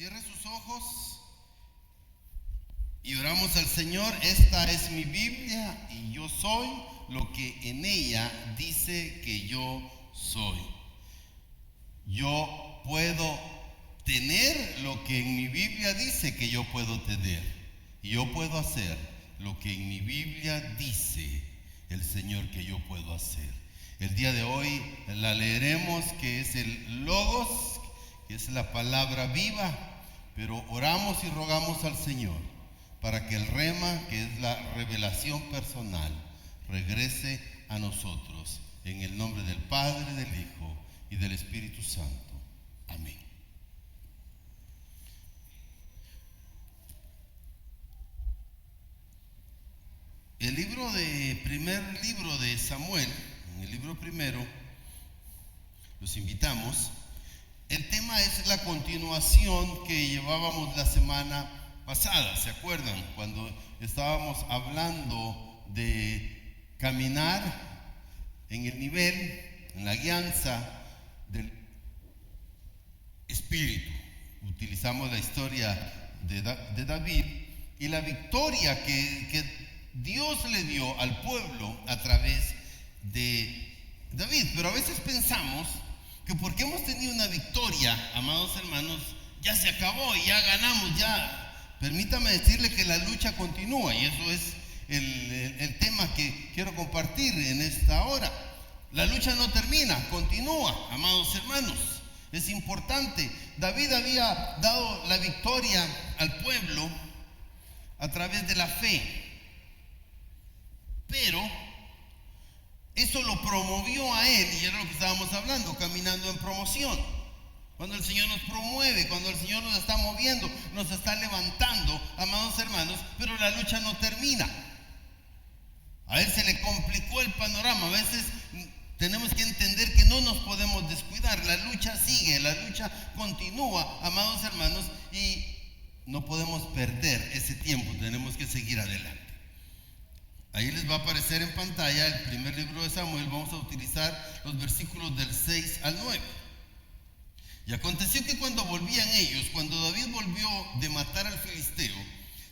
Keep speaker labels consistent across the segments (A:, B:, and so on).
A: Cierre sus ojos y oramos al Señor. Esta es mi Biblia y yo soy lo que en ella dice que yo soy. Yo puedo tener lo que en mi Biblia dice que yo puedo tener. Y yo puedo hacer lo que en mi Biblia dice el Señor que yo puedo hacer. El día de hoy la leeremos, que es el Logos, que es la palabra viva, pero oramos y rogamos al Señor para que el Rema, que es la revelación personal, regrese a nosotros. En el nombre del Padre, del Hijo y del Espíritu Santo. Amén. Primer libro de Samuel, en el libro primero, los invitamos. El tema es la continuación que llevábamos la semana pasada, ¿se acuerdan? Cuando estábamos hablando de caminar en el nivel, en la guianza del Espíritu. Utilizamos la historia de David y la victoria que Dios le dio al pueblo a través de David. Pero a veces pensamos que porque hemos tenido una victoria, amados hermanos, ya se acabó y ya ganamos, ya. Permítame decirle que la lucha continúa, y eso es el tema que quiero compartir en esta hora. La lucha no termina, continúa, amados hermanos. Es importante. David había dado la victoria al pueblo a través de la fe, pero eso lo promovió a él, y era lo que estábamos hablando, caminando en promoción. Cuando el Señor nos promueve, cuando el Señor nos está moviendo, nos está levantando, amados hermanos, pero la lucha no termina. A él se le complicó el panorama. A veces tenemos que entender que no nos podemos descuidar. La lucha sigue, la lucha continúa, amados hermanos, y no podemos perder ese tiempo. Tenemos que seguir adelante. Ahí les va a aparecer en pantalla el primer libro de Samuel. Vamos a utilizar los versículos del 6 al 9. Y aconteció que cuando volvían ellos, cuando David volvió de matar al filisteo,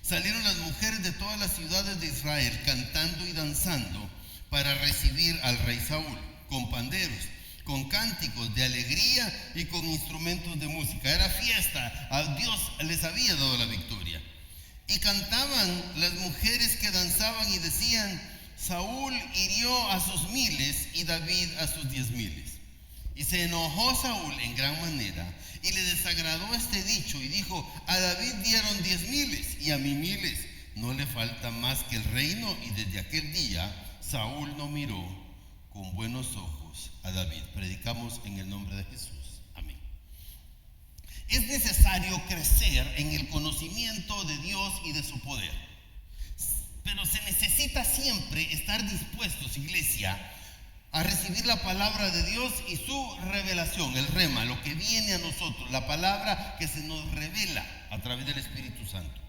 A: salieron las mujeres de todas las ciudades de Israel cantando y danzando para recibir al rey Saúl, con panderos, con cánticos de alegría y con instrumentos de música. Era fiesta, a Dios les había dado la victoria. Y cantaban las mujeres que danzaban y decían: Saúl hirió a sus 1000 y David a sus 10,000. Y se enojó Saúl en gran manera y le desagradó este dicho y dijo: a David dieron 10,000 y a mí 1000. No le falta más que el reino. Y desde aquel día Saúl no miró con buenos ojos a David. Predicamos en el nombre de Jesús. Amén. Es necesario crecer en el conocimiento de Dios y de su poder, pero se necesita siempre estar dispuestos, iglesia, a recibir la palabra de Dios y su revelación, el Rema, lo que viene a nosotros, la palabra que se nos revela a través del Espíritu Santo.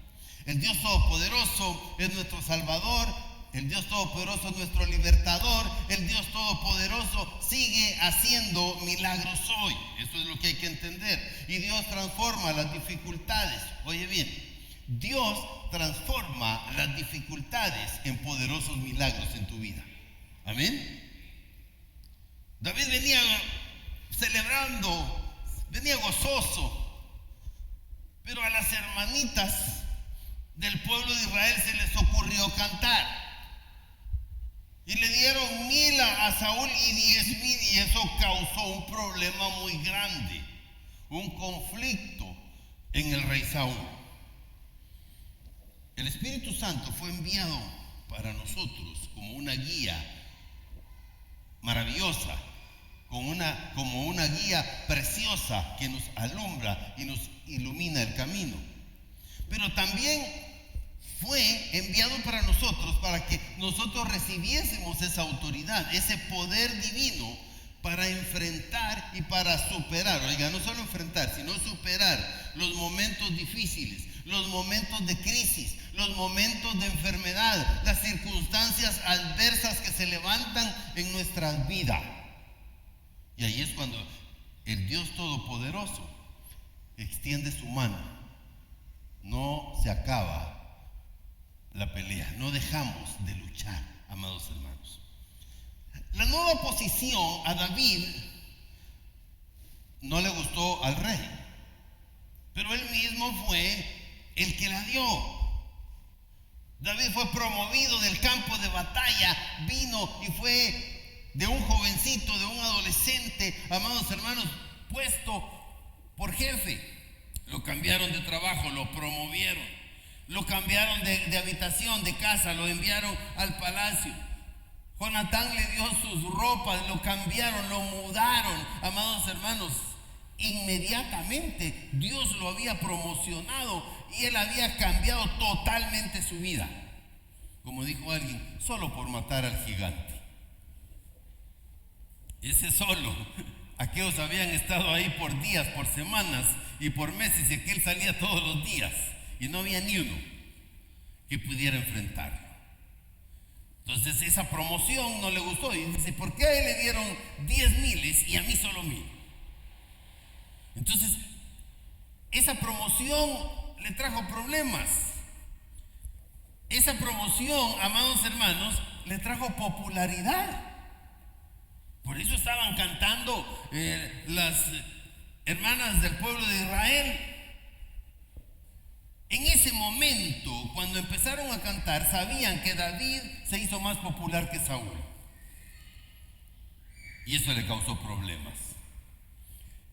A: El Dios Todopoderoso es nuestro Salvador, el Dios Todopoderoso es nuestro libertador, el Dios Todopoderoso sigue haciendo milagros hoy. Eso es lo que hay que entender. Y Dios transforma las dificultades. Oye bien, Dios transforma las dificultades en poderosos milagros en tu vida. Amén. David venía celebrando, venía gozoso, pero a las hermanitas del pueblo de Israel se les ocurrió cantar. Y le dieron 1000 a Saúl y 10,000, y eso causó un problema muy grande, un conflicto en el rey Saúl. El Espíritu Santo fue enviado para nosotros como una guía maravillosa, como una guía preciosa que nos alumbra y nos ilumina el camino. Pero también fue enviado para nosotros, para que nosotros recibiésemos esa autoridad, ese poder divino para enfrentar y para superar. Oiga, no solo enfrentar, sino superar los momentos difíciles, los momentos de crisis, los momentos de enfermedad, las circunstancias adversas que se levantan en nuestras vidas. Y ahí es cuando el Dios Todopoderoso extiende su mano, no se acaba la pelea, no dejamos de luchar, amados hermanos. La nueva posición a David no le gustó al rey, pero él mismo fue el que la dio. David fue promovido del campo de batalla, vino y fue de un jovencito, de un adolescente, amados hermanos, puesto por jefe. Lo cambiaron de trabajo, lo promovieron, lo cambiaron de habitación, de casa, lo enviaron al palacio. Jonatán le dio sus ropas, lo cambiaron, lo mudaron, amados hermanos. Inmediatamente Dios lo había promocionado y él había cambiado totalmente su vida. Como dijo alguien, solo por matar al gigante. Ese solo. Aquellos habían estado ahí por días, por semanas y por meses, y aquel salía todos los días y no había ni uno que pudiera enfrentarlo. Entonces esa promoción no le gustó y dice, ¿por qué a él le dieron 10,000 y a mí solo 1,000? Entonces, esa promoción le trajo problemas. Esa promoción, amados hermanos, le trajo popularidad. Por eso estaban cantando las hermanas del pueblo de Israel. En ese momento, cuando empezaron a cantar, sabían que David se hizo más popular que Saúl. Y eso le causó problemas.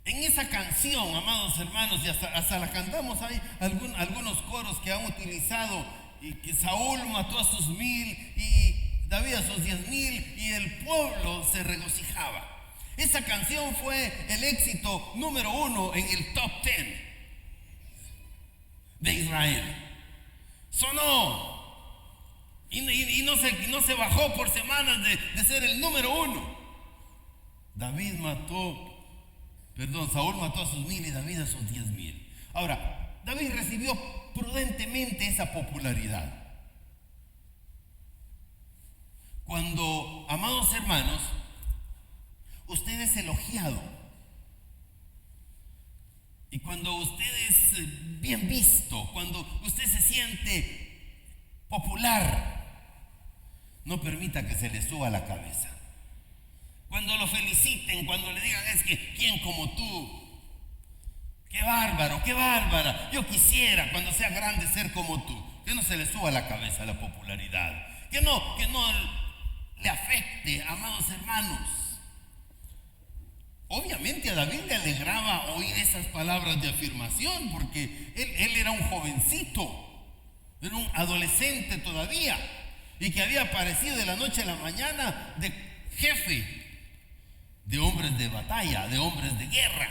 A: En esa canción, amados hermanos, y hasta la cantamos, hay algunos coros que han utilizado, y que Saúl mató a sus 1,000 y David a sus 10,000 y el pueblo se regocijaba. Esa canción fue el éxito número 1 en el top 10 de Israel. Sonó y no se bajó por semanas de ser el número 1. Saúl mató a sus 1,000 y David a sus 10,000. Ahora, David recibió prudentemente esa popularidad. Cuando, amados hermanos, usted es elogiado y cuando usted es bien visto, cuando usted se siente popular, no permita que se le suba la cabeza. Cuando lo feliciten, cuando le digan, es que ¿quién como tú? ¡Qué bárbaro, qué bárbara! Yo quisiera cuando sea grande ser como tú. Que no se le suba la cabeza la popularidad. Que no le afecte, amados hermanos. Obviamente a David le alegraba oír esas palabras de afirmación, porque él era un jovencito, era un adolescente todavía, y que había aparecido de la noche a la mañana de jefe de hombres de batalla, de hombres de guerra.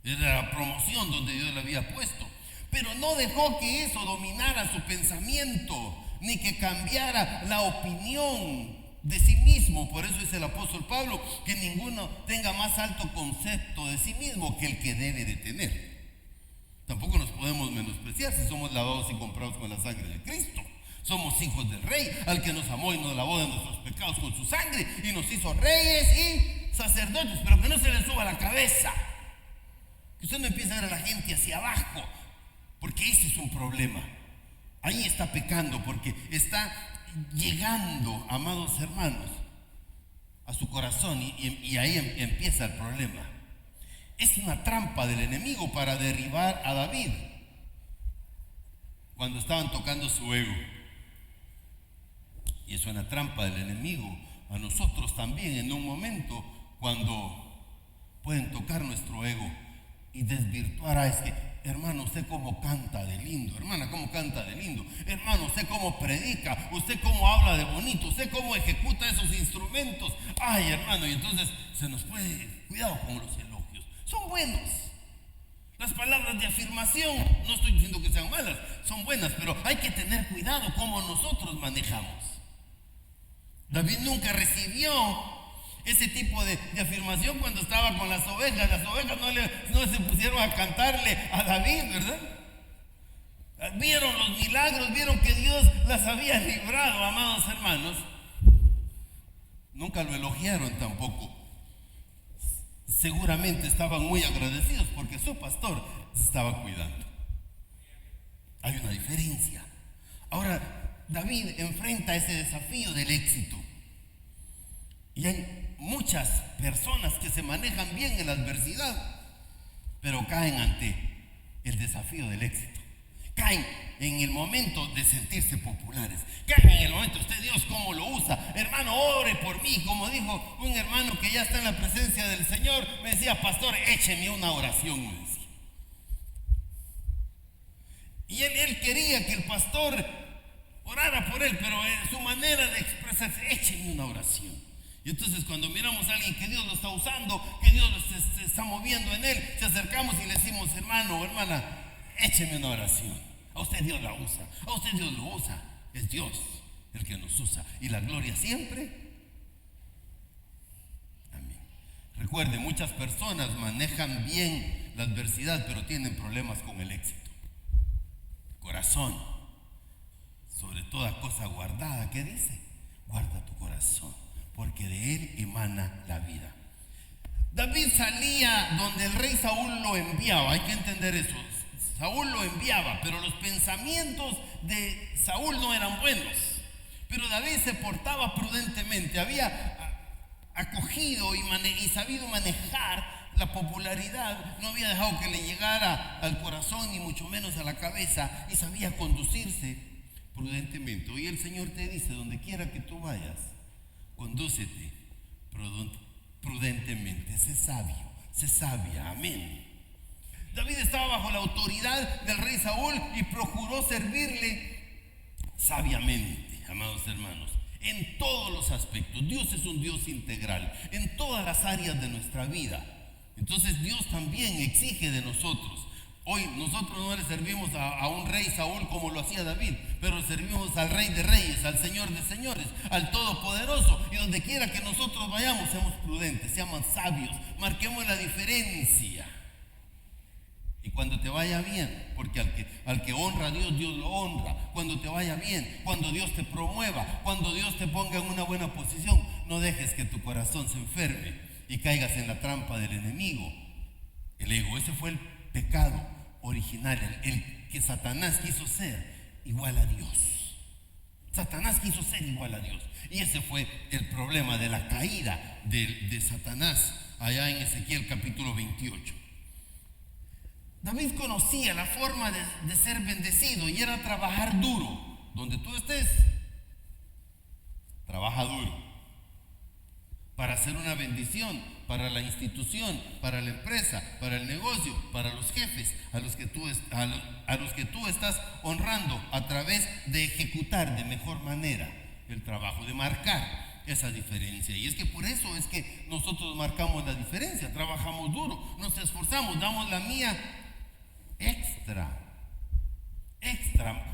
A: Era la promoción donde Dios le había puesto. Pero no dejó que eso dominara su pensamiento, ni que cambiara la opinión de sí mismo. Por eso dice el apóstol Pablo que ninguno tenga más alto concepto de sí mismo que el que debe de tener. Tampoco nos podemos menospreciar si somos lavados y comprados con la sangre de Cristo. Somos hijos del Rey, al que nos amó y nos lavó de nuestros pecados con su sangre y nos hizo reyes y sacerdotes. Pero que no se le suba la cabeza, que usted no empiece a ver a la gente hacia abajo, porque ese es un problema. Ahí está pecando, porque está llegando, amados hermanos, a su corazón y ahí empieza el problema. Es una trampa del enemigo para derribar a David cuando estaban tocando su ego. Y es una trampa del enemigo a nosotros también en un momento cuando pueden tocar nuestro ego y desvirtuar. Es que, hermano, usted cómo canta de lindo, hermana, cómo canta de lindo, hermano, usted cómo predica, usted cómo habla de bonito, usted cómo ejecuta esos instrumentos. Ay, hermano, y entonces se nos puede, cuidado con los elogios, son buenos. Las palabras de afirmación, no estoy diciendo que sean malas, son buenas, pero hay que tener cuidado cómo nosotros manejamos. David nunca recibió ese tipo de afirmación cuando estaba con las ovejas. Las ovejas no se pusieron a cantarle a David, ¿verdad? Vieron los milagros, vieron que Dios las había librado, amados hermanos. Nunca lo elogiaron tampoco. seguramente estaban muy agradecidos porque su pastor se estaba cuidando. Hay una diferencia. Ahora, David enfrenta ese desafío del éxito. Y hay muchas personas que se manejan bien en la adversidad, pero caen ante el desafío del éxito. Caen en el momento de sentirse populares. Caen en el momento, usted Dios cómo lo usa. Hermano, ore por mí. Como dijo un hermano que ya está en la presencia del Señor, me decía, pastor, écheme una oración, me decía. Y él quería que el pastor orara por él, pero su manera de expresarse, écheme una oración. Y entonces cuando miramos a alguien que Dios lo está usando, que Dios se está moviendo en él, se acercamos y le decimos, hermano o hermana, écheme una oración. A usted Dios la usa, a usted Dios lo usa. Es Dios el que nos usa. Y la gloria siempre. Amén. Recuerde, muchas personas manejan bien la adversidad, pero tienen problemas con el éxito. Corazón, sobre toda cosa guardada, ¿qué dice? Guarda tu corazón, porque de él emana la vida. David salía donde el rey Saúl lo enviaba, hay que entender eso. Saúl lo enviaba, pero los pensamientos de Saúl no eran buenos. Pero David se portaba prudentemente, había acogido y sabido manejar la popularidad, no había dejado que le llegara al corazón ni mucho menos a la cabeza, y sabía conducirse prudentemente. Hoy el Señor te dice, donde quiera que tú vayas, condúcete prudentemente, sé sabio, sé sabia, amén. David estaba bajo la autoridad del rey Saúl y procuró servirle sabiamente, amados hermanos, en todos los aspectos. Dios es un Dios integral, en todas las áreas de nuestra vida. Entonces Dios también exige de nosotros. Hoy nosotros no le servimos a un rey Saúl como lo hacía David, pero servimos al Rey de Reyes, al Señor de Señores, al Todopoderoso. Y donde quiera que nosotros vayamos, seamos prudentes, seamos sabios, marquemos la diferencia. Y cuando te vaya bien, porque al que honra a Dios, Dios lo honra. Cuando te vaya bien, cuando Dios te promueva, cuando Dios te ponga en una buena posición, no dejes que tu corazón se enferme y caigas en la trampa del enemigo. El ego, ese fue el pecado original, el que Satanás quiso ser igual a Dios. Satanás quiso ser igual a Dios. Y ese fue el problema de la caída de Satanás allá en Ezequiel capítulo 28. David conocía la forma de ser bendecido y era trabajar duro. Donde tú estés, trabaja duro para hacer una bendición para la institución, para la empresa, para el negocio, para los jefes a los que tú estás honrando, a través de ejecutar de mejor manera el trabajo, de marcar esa diferencia. Y es que por eso es que nosotros marcamos la diferencia, trabajamos duro, nos esforzamos, damos la mía extra,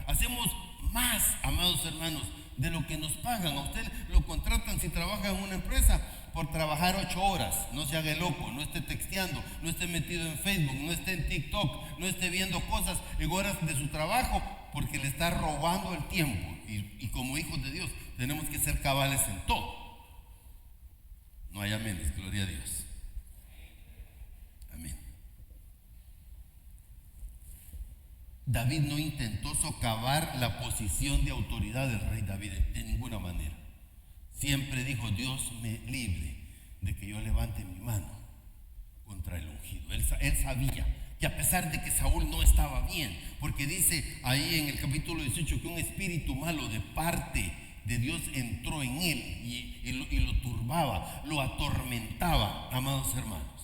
A: hacemos más, amados hermanos, de lo que nos pagan. A usted lo contratan, si trabaja en una empresa, por trabajar 8 horas. No se haga el loco, no esté texteando, no esté metido en Facebook, no esté en TikTok, no esté viendo cosas en horas de su trabajo, porque le está robando el tiempo. Y como hijos de Dios tenemos que ser cabales en todo. No hay aménes, gloria a Dios. Amén. David no intentó socavar la posición de autoridad del rey David de ninguna manera. Siempre dijo, Dios me libre de que yo levante mi mano contra el ungido. Él sabía que a pesar de que Saúl no estaba bien, porque dice ahí en el capítulo 18 que un espíritu malo de parte de Dios entró en él y lo turbaba, lo atormentaba, amados hermanos.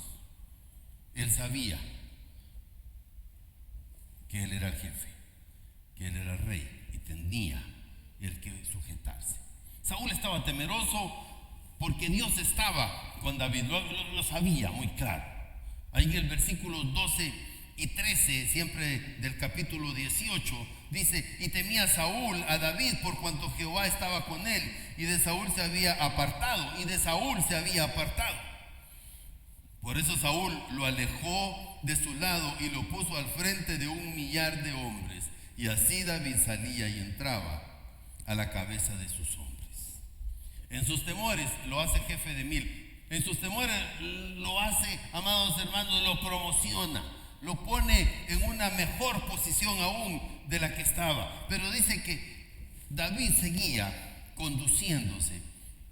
A: Él sabía que él era el jefe, que él era el rey y tenía el que sujetarse. Saúl estaba temeroso porque Dios estaba con David, lo sabía muy claro. Ahí en el versículo 12 y 13, siempre del capítulo 18, dice, y temía Saúl a David por cuanto Jehová estaba con él, y de Saúl se había apartado, Por eso Saúl lo alejó de su lado y lo puso al frente de 1,000,000 de hombres. Y así David salía y entraba a la cabeza de sus hombres. En sus temores lo hace jefe de 1000. en sus temores lo hace, amados hermanos, lo promociona, lo pone en una mejor posición aún de la que estaba. Pero dice que David seguía conduciéndose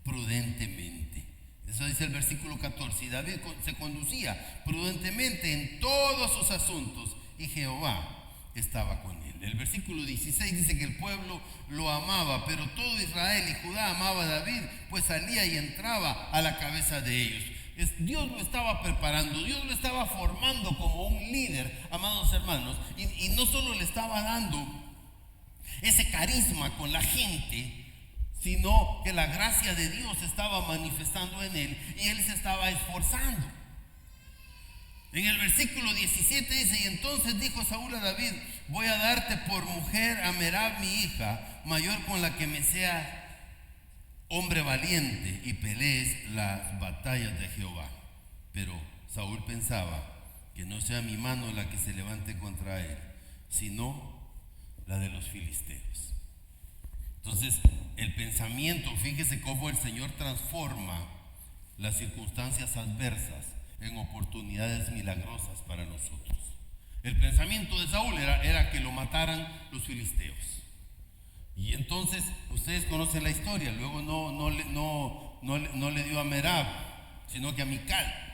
A: prudentemente. Eso dice el versículo 14. Y David se conducía prudentemente en todos sus asuntos y Jehová estaba con él. El versículo 16 dice que el pueblo lo amaba, pero todo Israel y Judá amaba a David, pues salía y entraba a la cabeza de ellos. Dios lo estaba preparando, Dios lo estaba formando como un líder, amados hermanos, y no solo le estaba dando ese carisma con la gente, sino que la gracia de Dios estaba manifestando en él y él se estaba esforzando. En el versículo 17 dice: y entonces dijo Saúl a David: voy a darte por mujer a Merab mi hija mayor, con la que me sea hombre valiente y pelees las batallas de Jehová. Pero Saúl pensaba que no sea mi mano la que se levante contra él, sino la de los filisteos. Entonces el pensamiento, fíjese cómo el Señor transforma las circunstancias adversas en oportunidades milagrosas para nosotros. El pensamiento de Saúl era que lo mataran los filisteos. Y entonces ustedes conocen la historia. Luego no le dio a Merab, sino que a Mical.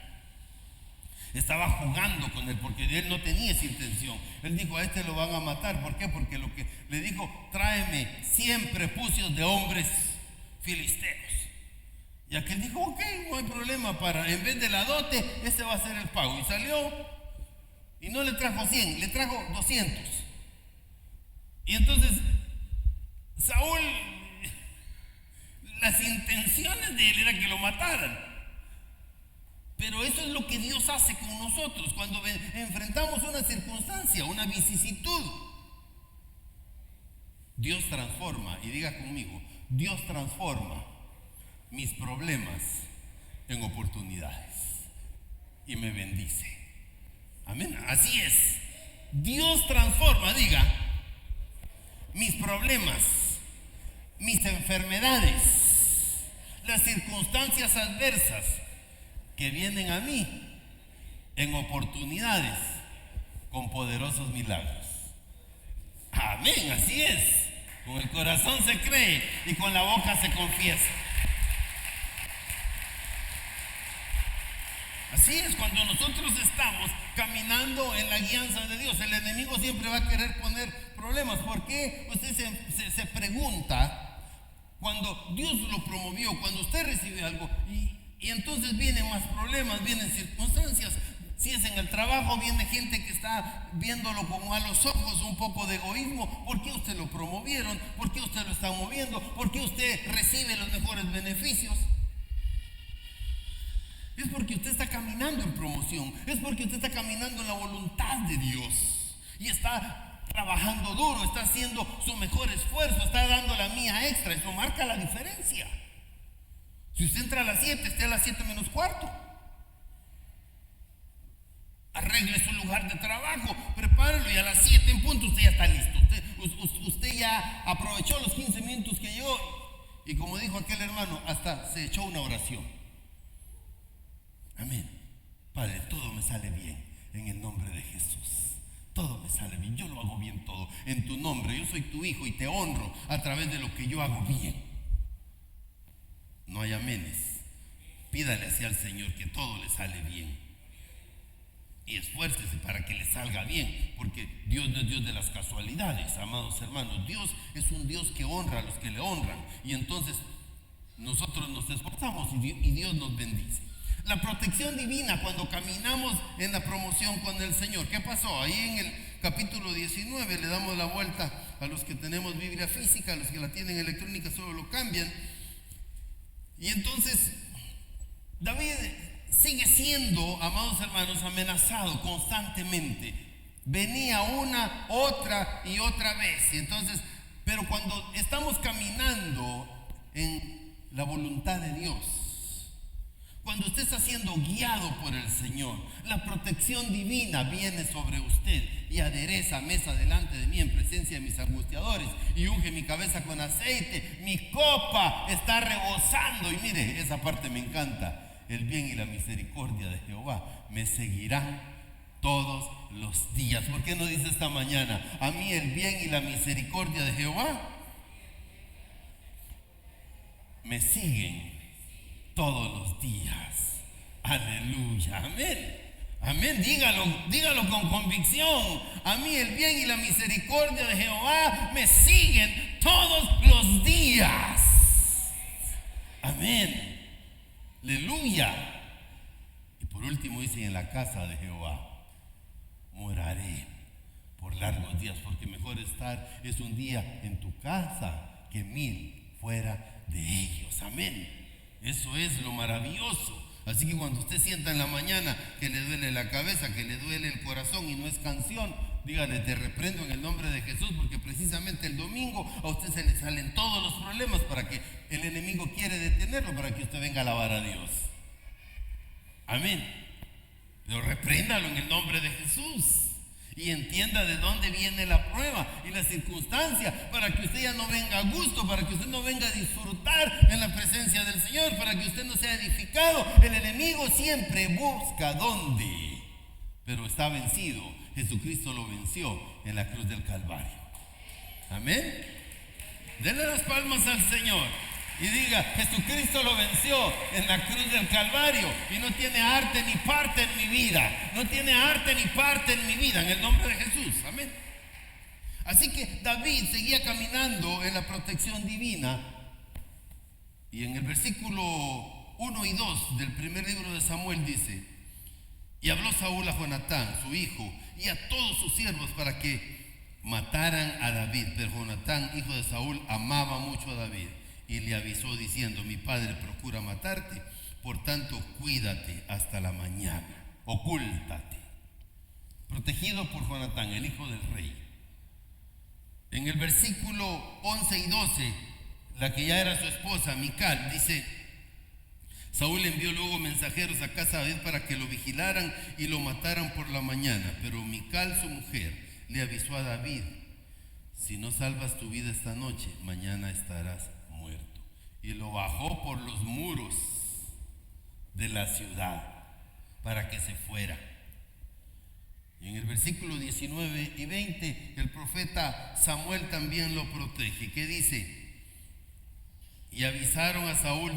A: Estaba jugando con él porque él no tenía esa intención. Él dijo: a este lo van a matar. ¿Por qué? Porque lo que le dijo: tráeme 100 prepucios de hombres filisteos. Y aquel dijo: ok, no hay problema, en vez de la dote, este va a ser el pago. Y salió y no le trajo 100, le trajo 200. Y entonces Saúl, las intenciones de él era que lo mataran. Pero eso es lo que Dios hace con nosotros cuando enfrentamos una circunstancia, una vicisitud. Dios transforma, y diga conmigo: Dios transforma mis problemas en oportunidades y me bendice. Amén. Así es. Dios transforma, diga, mis problemas, mis enfermedades, las circunstancias adversas que vienen a mí en oportunidades con poderosos milagros. Amén. Así es. Con el corazón se cree y con la boca se confiesa. Así es, cuando nosotros estamos caminando en la guianza de Dios, el enemigo siempre va a querer poner problemas. ¿Por qué? Usted se pregunta, cuando Dios lo promovió, cuando usted recibe algo, y entonces vienen más problemas, vienen circunstancias. Si es en el trabajo, viene gente que está viéndolo con malos ojos, un poco de egoísmo. ¿Por qué usted lo promovieron? ¿Por qué usted lo está moviendo? ¿Por qué usted recibe los mejores beneficios? Es porque usted está caminando en promoción, es porque usted está caminando en la voluntad de Dios y está trabajando duro, está haciendo su mejor esfuerzo, está dando la mía extra. Eso marca la diferencia. Si usted entra a las 7, esté a las 7 menos cuarto. Arregle su lugar de trabajo, prepárelo, y a las 7 en punto usted ya está listo. Usted ya aprovechó los 15 minutos que llegó, y como dijo aquel hermano, hasta se echó una oración. Amén. Padre, todo me sale bien en el nombre de Jesús. Todo me sale bien, yo lo hago bien todo en tu nombre. Yo soy tu hijo y te honro a través de lo que yo hago bien. No hay amenes. Pídale así al Señor que todo le sale bien. Y esfuércese para que le salga bien, porque Dios no es Dios de las casualidades, amados hermanos. Dios es un Dios que honra a los que le honran. Y entonces nosotros nos esforzamos y Dios nos bendice. La protección divina cuando caminamos en la promoción con el Señor. ¿Qué pasó? Ahí en el capítulo 19 le damos la vuelta a los que tenemos Biblia física, a los que la tienen electrónica solo lo cambian. Y entonces David sigue siendo, amados hermanos, amenazado constantemente. Venía una, otra y otra vez. Y entonces, pero cuando estamos caminando en la voluntad de Dios, cuando usted está siendo guiado por el Señor, la protección divina viene sobre usted y adereza mesa delante de mí en presencia de mis angustiadores y unge mi cabeza con aceite. Mi copa está rebosando. Y mire, esa parte me encanta. el bien y la misericordia de Jehová me seguirán todos los días. ¿Por qué no dice esta mañana: a mí el bien y la misericordia de Jehová me siguen todos los días? Aleluya, amén. Amén, dígalo con convicción. A mí el bien y la misericordia de Jehová me siguen todos los días. Amén. Aleluya. Y por último dice: en la casa de Jehová moraré por largos días, porque mejor es un día en tu casa que 1000 fuera de ellos. Amén. Eso es lo maravilloso. Así que cuando usted sienta en la mañana que le duele la cabeza, que le duele el corazón y no es canción, dígale: te reprendo en el nombre de Jesús, porque precisamente el domingo a usted se le salen todos los problemas para que el enemigo quiere detenerlo, para que usted venga a alabar a Dios. Amén. Pero repréndalo en el nombre de Jesús. Y entienda de dónde viene la prueba y la circunstancia, para que usted ya no venga a gusto, para que usted no venga a disfrutar en la presencia del Señor, para que usted no sea edificado. El enemigo siempre busca dónde, pero está vencido. Jesucristo lo venció en la cruz del Calvario. Amén. Denle las palmas al Señor y diga: Jesucristo lo venció en la cruz del Calvario y no tiene arte ni parte en mi vida. No tiene arte ni parte en mi vida, en el nombre de Jesús. Amén. Así que David seguía caminando en la protección divina, y en el versículo 1 y 2 del primer libro de Samuel dice: y habló Saúl a Jonatán, su hijo, y a todos sus siervos para que mataran a David. Pero Jonatán, hijo de Saúl, amaba mucho a David y le avisó diciendo: mi padre procura matarte, por tanto cuídate hasta la mañana, ocúltate. Protegido por Jonatán, el hijo del rey. En el versículo 11 y 12, la que ya era su esposa, Mical, dice: Saúl envió luego mensajeros a casa de David para que lo vigilaran y lo mataran por la mañana. Pero Mical, su mujer, le avisó a David: si no salvas tu vida esta noche, mañana estarás muerto. Y lo bajó por los muros de la ciudad para que se fuera. Y en el versículo 19 y 20, el profeta Samuel también lo protege. ¿Qué dice? Y avisaron a Saúl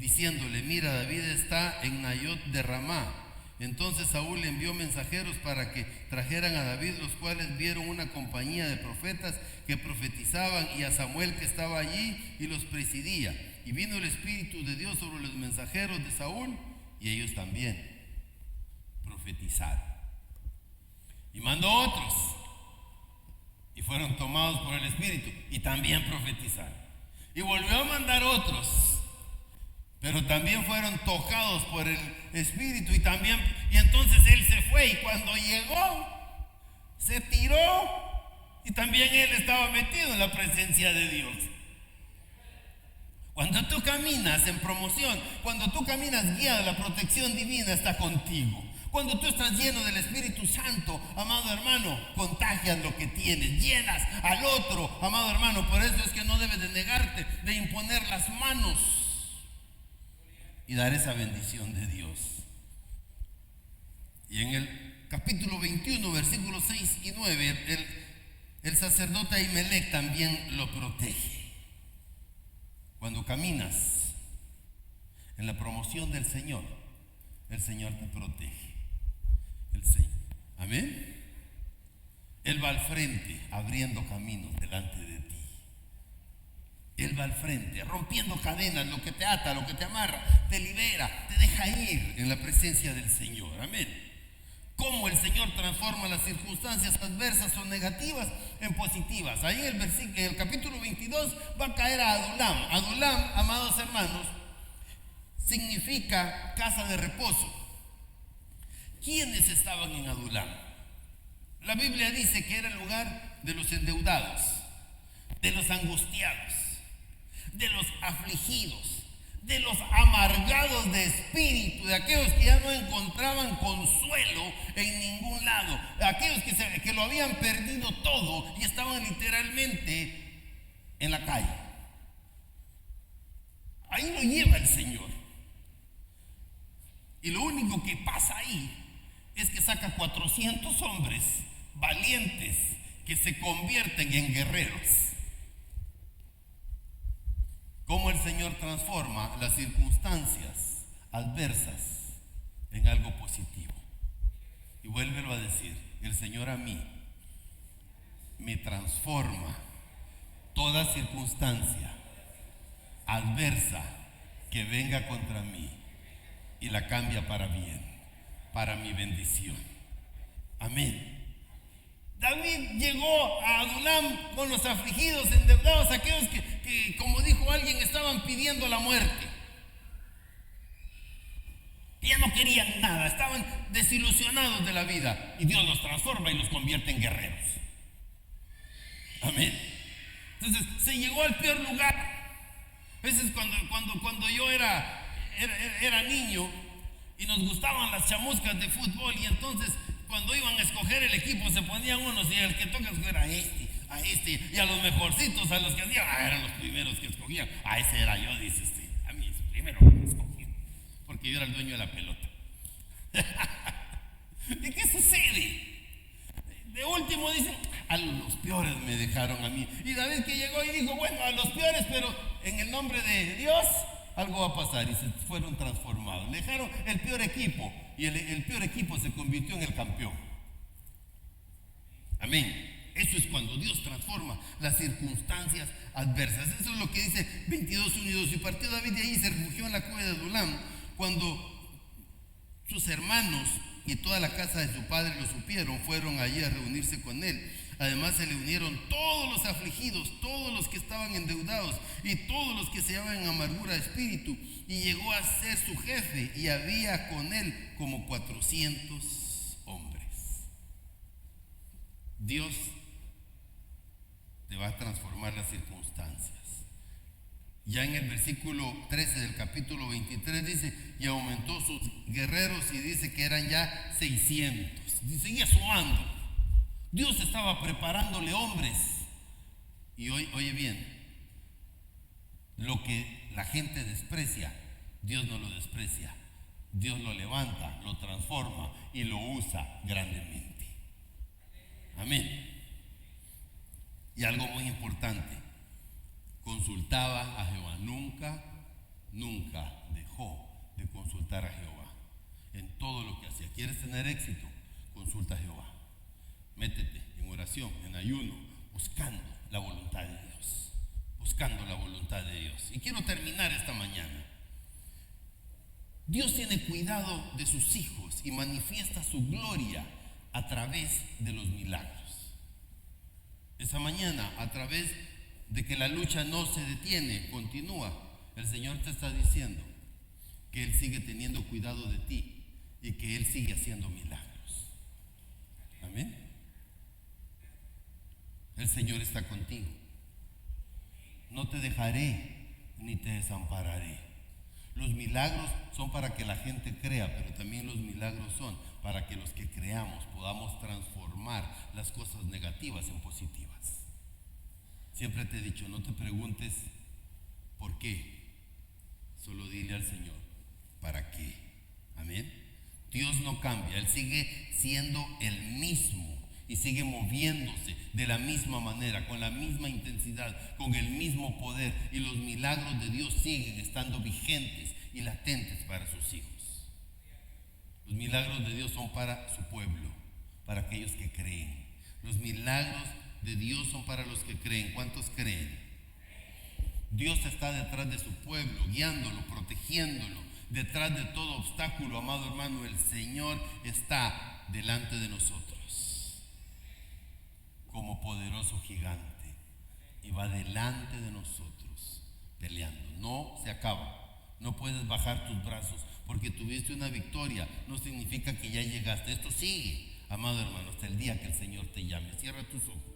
A: diciéndole: mira, David está en Nayot de Ramá. Entonces Saúl le envió mensajeros para que trajeran a David, los cuales vieron una compañía de profetas que profetizaban, y a Samuel, que estaba allí y los presidía. Y vino el Espíritu de Dios sobre los mensajeros de Saúl, y ellos también profetizaron. Y mandó otros, y fueron tomados por el Espíritu, y también profetizaron. Y volvió a mandar otros, pero también fueron tocados por el Espíritu, y entonces él se fue, y cuando llegó, se tiró, y también él estaba metido en la presencia de Dios. Cuando tú caminas en promoción, cuando tú caminas guiado, la protección divina está contigo. Cuando tú estás lleno del Espíritu Santo, amado hermano, contagias lo que tienes, llenas al otro, amado hermano. Por eso es que no debes de negarte de imponer las manos y dar esa bendición de Dios. Y en el capítulo 21, versículos 6 y 9, el sacerdote Ahimelech también lo protege. Cuando caminas en la promoción del Señor, el Señor te protege. Amén. Él va al frente, abriendo caminos delante de ti. Él va al frente, rompiendo cadenas, lo que te ata, lo que te amarra, te libera, te deja ir en la presencia del Señor. Amén. Cómo el Señor transforma las circunstancias adversas o negativas en positivas. Ahí en el capítulo 22 va a caer a Adulam. Adulam, amados hermanos, significa casa de reposo. ¿Quiénes estaban en Adulam? La Biblia dice que era el lugar de los endeudados, de los angustiados, de los afligidos, de los amargados de espíritu, de aquellos que ya no encontraban consuelo en ningún lado, de aquellos que lo habían perdido todo y estaban literalmente en la calle. Ahí lo lleva el Señor. Y lo único que pasa ahí es que saca 400 hombres valientes que se convierten en guerreros. Cómo el Señor transforma las circunstancias adversas en algo positivo. Y vuélvelo a decir, el Señor a mí me transforma toda circunstancia adversa que venga contra mí y la cambia para bien, para mi bendición. Amén. David llegó a Adulam con los afligidos, endeudados, aquellos que, como dijo alguien, estaban pidiendo la muerte. Ya no querían nada, estaban desilusionados de la vida. Y Dios los transforma y los convierte en guerreros. Amén. Entonces, se llegó al peor lugar. A veces cuando yo era niño y nos gustaban las chamuscas de fútbol, y entonces cuando iban a escoger el equipo se ponían unos y el que toca escoger a este, y a los mejorcitos, a los que hacían, eran los primeros que escogían. Ese era yo, dice usted. A mí es el primero que me escogían, porque yo era el dueño de la pelota. ¿Y qué sucede? De último dicen, a los peores me dejaron a mí. Y David que llegó y dijo, bueno, a los peores, pero en el nombre de Dios algo va a pasar. Y se fueron transformados. Le dejaron el peor equipo y el peor equipo se convirtió en el campeón. Amén. Eso es cuando Dios transforma las circunstancias adversas. Eso es lo que dice 22:1 y 2. Y partió David de ahí y se refugió en la cueva de Adulam. Cuando sus hermanos y toda la casa de su padre lo supieron, fueron allí a reunirse con él. Además se le unieron todos los afligidos, todos los que estaban endeudados y todos los que se hallaban en amargura de espíritu, y llegó a ser su jefe, y había con él como 400 hombres. Dios te va a transformar las circunstancias. Ya en el versículo 13 del capítulo 23 dice, y aumentó sus guerreros, y dice que eran ya 600. Y seguía sumando. Dios estaba preparándole hombres. Y hoy, oye bien, lo que la gente desprecia, Dios no lo desprecia. Dios lo levanta, lo transforma y lo usa grandemente. Amén. Y algo muy importante, consultaba a Jehová. Nunca dejó de consultar a Jehová en todo lo que hacía. ¿Quieres tener éxito? Consulta a Jehová. Métete en oración, en ayuno, buscando la voluntad de Dios. Buscando la voluntad de Dios. Y quiero terminar esta mañana. Dios tiene cuidado de sus hijos y manifiesta su gloria a través de los milagros. Esa mañana, a través de que la lucha no se detiene, continúa, el Señor te está diciendo que Él sigue teniendo cuidado de ti y que Él sigue haciendo milagros. Amén. El Señor está contigo. No te dejaré ni te desampararé. Los milagros son para que la gente crea, pero también los milagros son para que los que creamos podamos transformar las cosas negativas en positivas. Siempre te he dicho, no te preguntes por qué, solo dile al Señor, ¿para qué? Amén. Dios no cambia, Él sigue siendo el mismo y sigue moviéndose de la misma manera, con la misma intensidad, con el mismo poder, y los milagros de Dios siguen estando vigentes y latentes para sus hijos. Los milagros de Dios son para su pueblo, para aquellos que creen. Los milagros de Dios son para los que creen. ¿Cuántos creen? Dios está detrás de su pueblo, guiándolo, protegiéndolo. Detrás de todo obstáculo, amado hermano, el Señor está delante de nosotros como poderoso gigante y va delante de nosotros peleando. No se acaba. No puedes bajar tus brazos porque tuviste una victoria. No significa que ya llegaste. Esto sigue, amado hermano, hasta el día que el Señor te llame. Cierra tus ojos.